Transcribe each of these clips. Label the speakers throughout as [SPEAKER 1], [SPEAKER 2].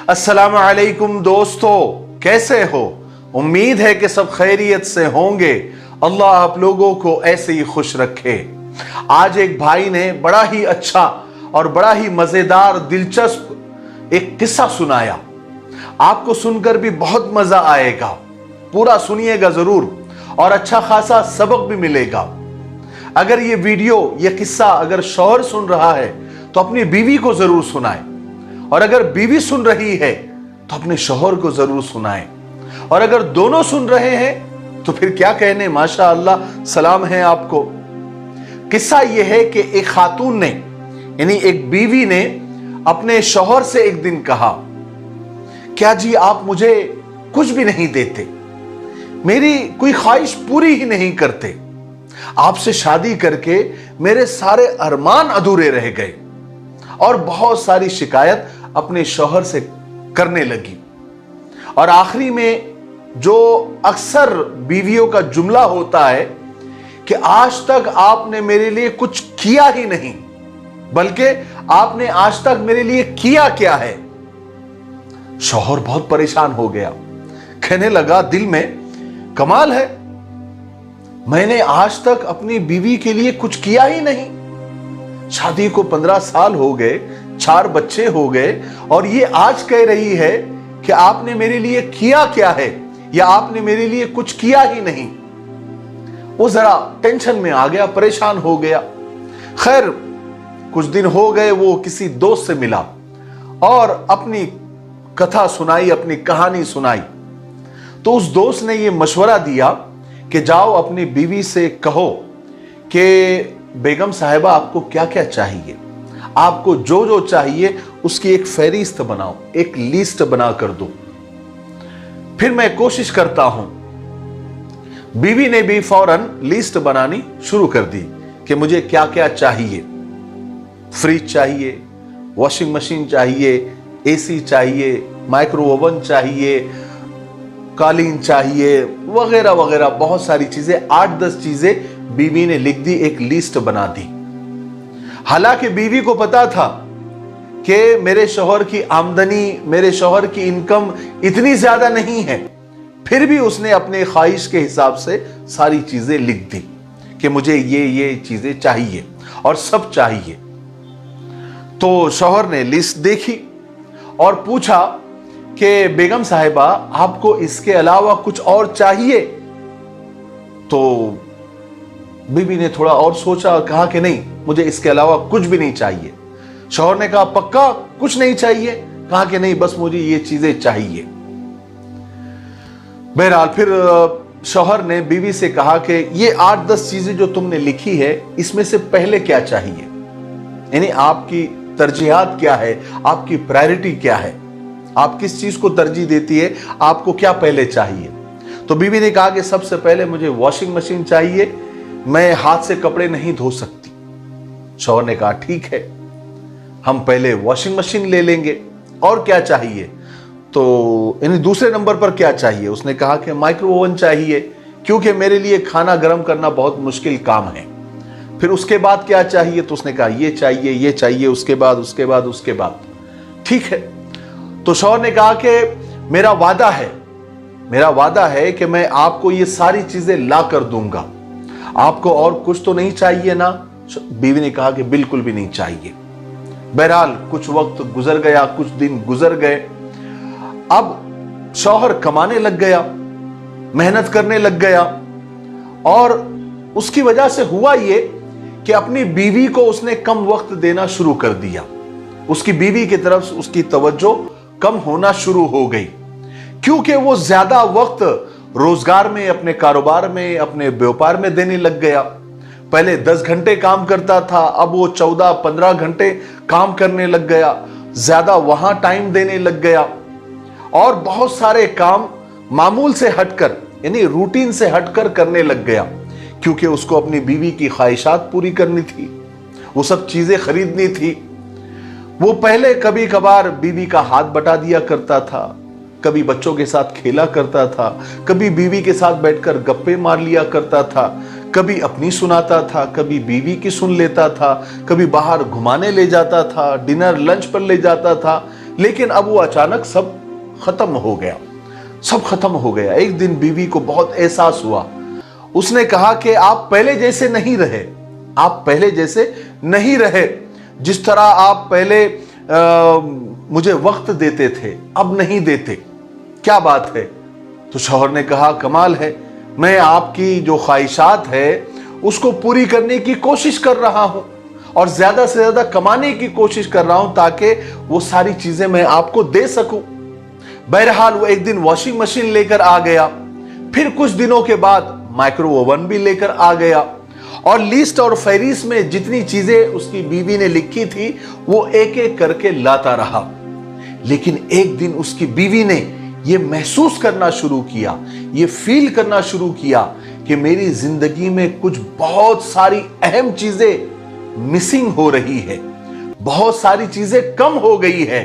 [SPEAKER 1] अस्सलाम वालेकुम दोस्तों, कैसे हो? उम्मीद है कि सब खैरियत से होंगे। अल्लाह आप लोगों को ऐसे ही खुश रखे। आज एक भाई ने बड़ा ही अच्छा और बड़ा ही मजेदार दिलचस्प एक किस्सा सुनाया। आपको सुनकर भी बहुत मजा आएगा, पूरा सुनिएगा जरूर और अच्छा खासा सबक भी मिलेगा। अगर ये वीडियो ये किस्सा अगर शौहर सुन रहा है तो अपनी बीवी को जरूर सुनाए, और अगर बीवी सुन रही है तो अपने शौहर को जरूर सुनाए, और अगर दोनों सुन रहे हैं तो फिर क्या कहने, माशा अल्लाह, सलाम है आपको। किस्सा यह है कि एक खातून ने यानी एक बीवी ने अपने शौहर से एक दिन कहा, क्या जी आप मुझे कुछ भी नहीं देते, मेरी कोई ख्वाहिश पूरी ही नहीं करते, आपसे शादी करके मेरे सारे अरमान अधूरे रह गए। और बहुत सारी शिकायत अपने शौहर से करने लगी। और आखिरी में जो अक्सर बीवियों का जुमला होता है कि आज तक आपने मेरे लिए कुछ किया ही नहीं, बल्कि आपने आज तक मेरे लिए किया क्या है। शौहर बहुत परेशान हो गया, कहने लगा दिल में, कमाल है, मैंने आज तक अपनी बीवी के लिए कुछ किया ही नहीं। शादी को 15 साल हो गए, 4 बच्चे हो गए, और ये आज कह रही है कि आपने मेरे लिए किया क्या है, या आपने मेरे लिए कुछ किया ही नहीं। वो जरा टेंशन में आ गया, परेशान हो गया। खैर कुछ दिन हो गए, वो किसी दोस्त से मिला और अपनी कथा सुनाई, अपनी कहानी सुनाई। तो उस दोस्त ने ये मशवरा दिया कि जाओ अपनी बीवी से कहो कि बेगम साहिबा आपको क्या क्या चाहिए, आपको जो जो चाहिए उसकी एक फहरिस्त बनाओ, एक लिस्ट बना कर दो, फिर मैं कोशिश करता हूं। बीवी ने भी फौरन लिस्ट बनानी शुरू कर दी कि मुझे क्या क्या चाहिए। फ्रिज चाहिए, वॉशिंग मशीन चाहिए, एसी चाहिए, माइक्रो ओवन चाहिए, कालीन चाहिए, वगैरह वगैरह बहुत सारी चीजें, 8-10 चीजें बीवी ने लिख दी, एक लिस्ट बना दी। हालांकि बीवी को पता था कि मेरे शौहर की आमदनी, मेरे शौहर की इनकम इतनी ज्यादा नहीं है, फिर भी उसने अपने ख्वाहिश के हिसाब से सारी चीजें लिख दी कि मुझे ये चीजें चाहिए और सब चाहिए। तो शौहर ने लिस्ट देखी और पूछा कि बेगम साहिबा आपको इसके अलावा कुछ और चाहिए? तो बीबी ने थोड़ा और सोचा, कहा कि नहीं, मुझे इसके अलावा कुछ भी नहीं चाहिए। शौहर ने कहा पक्का कुछ नहीं चाहिए? कहा कि नहीं, बस मुझे ये चीजें चाहिए। बहरहाल फिर शौहर ने बीवी से कहा कि ये 8-10 चीजें जो तुमने लिखी है, इसमें से पहले क्या चाहिए, यानी आपकी तरजीहात क्या है, आपकी प्रायोरिटी क्या है, आप किस चीज को तरजीह देती है, आपको क्या पहले चाहिए। तो बीवी ने कहा कि सबसे पहले मुझे वॉशिंग मशीन चाहिए, मैं हाथ से कपड़े नहीं धो सकती। शौहर ने कहा ठीक है, हम पहले वॉशिंग मशीन ले लेंगे, और क्या चाहिए? तो यानी दूसरे नंबर पर क्या चाहिए? उसने कहा कि माइक्रो ओवन चाहिए, क्योंकि मेरे लिए खाना गर्म करना बहुत मुश्किल काम है। फिर उसके बाद क्या चाहिए? तो उसने कहा ये चाहिए, ये चाहिए, उसके बाद उसके बाद उसके बाद। ठीक है, तो शौहर ने कहा कि मेरा वादा है कि मैं आपको ये सारी चीजें ला कर दूंगा, आपको और कुछ तो नहीं चाहिए ना? बीवी ने कहा कि बिल्कुल भी नहीं चाहिए। बहरहाल कुछ वक्त गुजर गया, कुछ दिन गुजर गए। अब शौहर कमाने लग गया, मेहनत करने लग गया, और उसकी वजह से हुआ ये कि अपनी बीवी को उसने कम वक्त देना शुरू कर दिया। उसकी बीवी की तरफ उसकी तवज्जो कम होना शुरू हो गई, क्योंकि वो ज्यादा वक्त रोजगार में, अपने कारोबार में, अपने व्यापार में देने लग गया। पहले 10 घंटे काम करता था, अब वो 14-15 घंटे काम करने लग गया, ज्यादा वहां टाइम देने लग गया, और बहुत सारे काम मामूल से हटकर यानी रूटीन से हटकर करने लग गया, क्योंकि उसको अपनी बीवी की ख्वाहिशात पूरी करनी थी, वो सब चीजें खरीदनी थी। वो पहले कभी कभार बीवी का हाथ बटा दिया करता था, कभी बच्चों के साथ खेला करता था, कभी बीवी के साथ बैठकर गप्पे मार लिया करता था, कभी अपनी सुनाता था, कभी बीवी की सुन लेता था, कभी बाहर घुमाने ले जाता था, डिनर लंच पर ले जाता था, लेकिन अब वो अचानक सब खत्म हो गया, सब खत्म हो गया। एक दिन बीवी को बहुत एहसास हुआ। उसने कहा कि आप पहले जैसे नहीं रहे, आप पहले जैसे नहीं रहे। जिस तरह आप पहले मुझे वक्त देते थे, अब नहीं देते, क्या बात है? तो शौहर ने कहा, कमाल है, मैं आपकी जो ख्वाहिशात है उसको पूरी करने की कोशिश कर रहा हूं और ज्यादा से ज्यादा कमाने की कोशिश कर रहा हूं ताकि वो सारी चीजें मैं आपको दे सकूं। बहरहाल वो एक दिन वॉशिंग मशीन लेकर आ गया, फिर कुछ दिनों के बाद माइक्रो ओवन भी लेकर आ गया, और लिस्ट और फहरिस्त में जितनी चीजें उसकी बीवी ने लिखी थी वो एक एक करके लाता रहा। लेकिन एक दिन उसकी बीवी ने ये महसूस करना शुरू किया, ये फील करना शुरू किया कि मेरी जिंदगी में कुछ बहुत सारी अहम चीजें मिसिंग हो रही है, बहुत सारी चीजें कम हो गई है।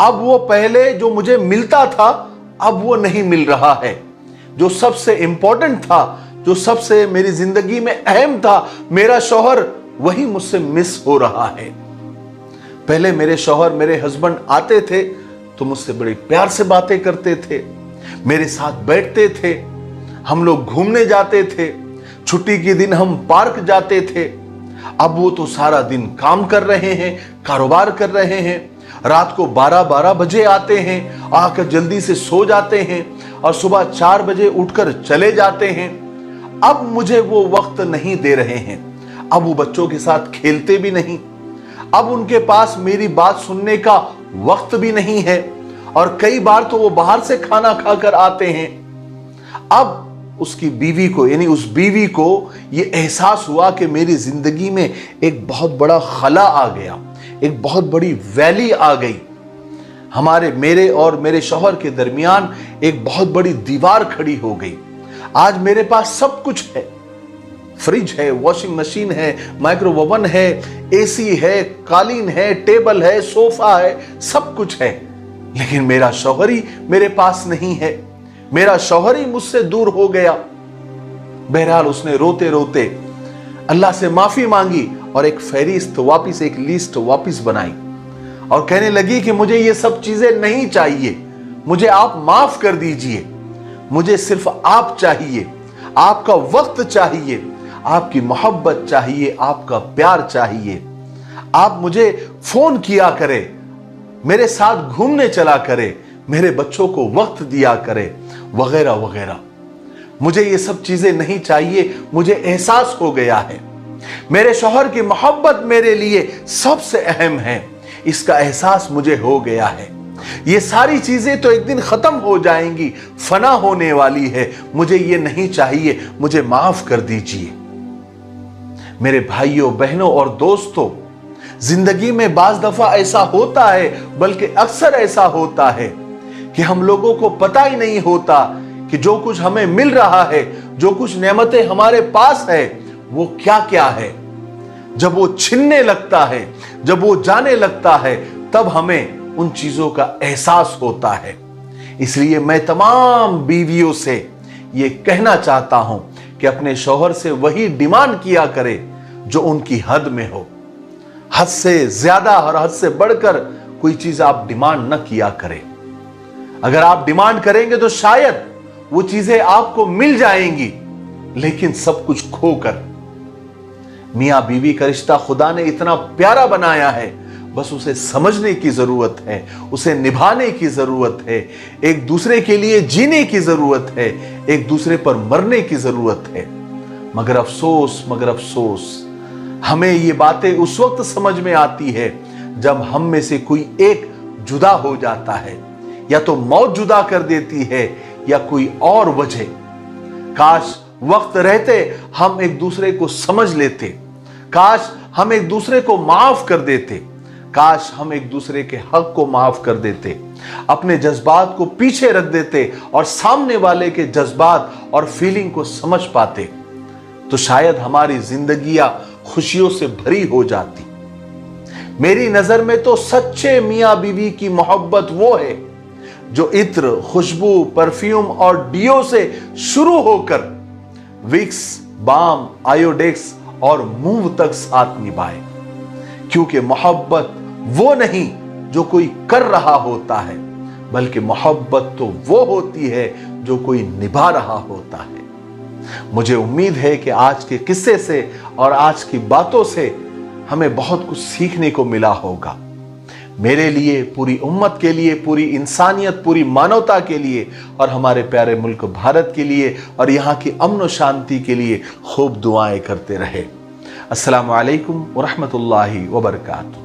[SPEAKER 1] अब वो पहले जो मुझे मिलता था अब वो नहीं मिल रहा है। जो सबसे इंपॉर्टेंट था, जो सबसे मेरी जिंदगी में अहम था, मेरा शौहर, वही मुझसे मिस हो रहा है। पहले मेरे शौहर, मेरे हस्बैंड आते थे तो मुझसे बड़े प्यार से बातें करते थे, मेरे साथ बैठते थे, हम लोग घूमने जाते थे, छुट्टी के दिन हम पार्क जाते थे। अब वो तो सारा दिन काम कर रहे हैं, कारोबार कर रहे हैं, रात को 12-12 बजे आते हैं, आकर जल्दी से सो जाते हैं और सुबह 4 बजे उठकर चले जाते हैं। अब मुझे वो वक्त नहीं दे रहे हैं, अब वो बच्चों के साथ खेलते भी नहीं, अब उनके पास मेरी बात सुनने का वक्त भी नहीं है, और कई बार तो वो बाहर से खाना खाकर आते हैं। अब उसकी बीवी को, यानी उस बीवी को ये एहसास हुआ कि मेरी जिंदगी में एक बहुत बड़ा खला आ गया, एक बहुत बड़ी वैली आ गई। मेरे और मेरे शौहर के दरमियान एक बहुत बड़ी दीवार खड़ी हो गई। आज मेरे पास सब कुछ है, फ्रिज है, वॉशिंग मशीन है, माइक्रो ओवन है, एसी है, कालीन है, टेबल है, सोफा है, सब कुछ है, लेकिन मेरा शौहर ही मेरे पास नहीं है, मेरा शौहर ही मुझसे दूर हो गया। बहरहाल उसने रोते रोते अल्लाह से माफी मांगी और एक फहरिस्त वापिस, एक लिस्ट वापिस बनाई और कहने लगी कि मुझे ये सब चीजें नहीं चाहिए, मुझे आप माफ कर दीजिए, मुझे सिर्फ आप चाहिए, आपका वक्त चाहिए, आपकी मोहब्बत चाहिए, आपका प्यार चाहिए। आप मुझे फोन किया करे, मेरे साथ घूमने चला करे, मेरे बच्चों को वक्त दिया करे, वगैरह वगैरह। मुझे ये सब चीजें नहीं चाहिए, मुझे एहसास हो गया है मेरे शौहर की मोहब्बत मेरे लिए सबसे अहम है, इसका एहसास मुझे हो गया है। ये सारी चीजें तो एक दिन खत्म हो जाएंगी, फना होने वाली है, मुझे ये नहीं चाहिए, मुझे माफ कर दीजिए। मेरे भाइयों, बहनों और दोस्तों, जिंदगी में बाज दफा ऐसा होता है, बल्कि अक्सर ऐसा होता है कि हम लोगों को पता ही नहीं होता कि जो कुछ हमें मिल रहा है, जो कुछ नेमतें हमारे पास है, वो क्या क्या है। जब वो छिनने लगता है, जब वो जाने लगता है, तब हमें उन चीजों का एहसास होता है। इसलिए मैं तमाम बीवियों से ये कहना चाहता हूं कि अपने शौहर से वही डिमांड किया करे जो उनकी हद में हो। हद से ज्यादा और हद से बढ़कर कोई चीज आप डिमांड न किया करें। अगर आप डिमांड करेंगे तो शायद वो चीजें आपको मिल जाएंगी, लेकिन सब कुछ खोकर। मियां बीवी का रिश्ता खुदा ने इतना प्यारा बनाया है, बस उसे समझने की जरूरत है, उसे निभाने की जरूरत है, एक दूसरे के लिए जीने की जरूरत है, एक दूसरे पर मरने की जरूरत है। मगर अफसोस हमें ये बातें उस वक्त समझ में आती है जब हम में से कोई एक जुदा हो जाता है, या तो मौत जुदा कर देती है या कोई और वजह। काश वक्त रहते हम एक दूसरे को समझ लेते, काश हम एक दूसरे को माफ कर देते, काश हम एक दूसरे के हक को माफ कर देते, अपने जज्बात को पीछे रख देते और सामने वाले के जज्बात और फीलिंग को समझ पाते, तो शायद हमारी जिंदगियां खुशियों से भरी हो जाती। मेरी नजर में तो सच्चे मियां बीवी की मोहब्बत वो है जो इत्र, खुशबू, परफ्यूम और डियो से शुरू होकर विक्स, बाम, आयोडेक्स और मूव तक साथ निभाए। क्योंकि मोहब्बत वो नहीं जो कोई कर रहा होता है, बल्कि मोहब्बत तो वो होती है जो कोई निभा रहा होता है। मुझे उम्मीद है कि आज के किस्से से और आज की बातों से हमें बहुत कुछ सीखने को मिला होगा। मेरे लिए, पूरी उम्मत के लिए, पूरी इंसानियत, पूरी मानवता के लिए और हमारे प्यारे मुल्क भारत के लिए और यहाँ की अमन और शांति के लिए खूब दुआएं करते रहे। अस्सलामु अलैकुम व रहमतुल्लाहि व बरकातुहू।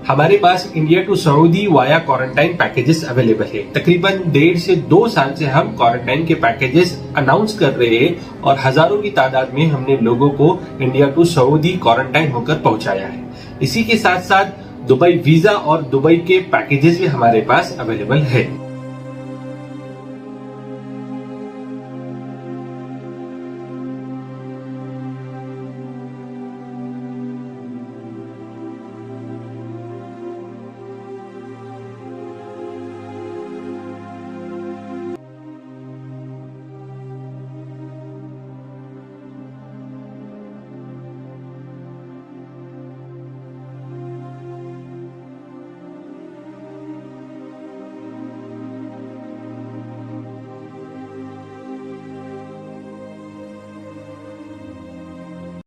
[SPEAKER 2] हमारे पास India to Saudi via quarantine packages available है। तकरीबन 1.5 से 2 साल से हम क्वारंटाइन के पैकेजेस अनाउंस कर रहे हैं और हजारों की तादाद में हमने लोगों को इंडिया टू सऊदी क्वारंटाइन होकर पहुंचाया है। इसी के साथ साथ दुबई वीजा और दुबई के पैकेजेस भी हमारे पास अवेलेबल है।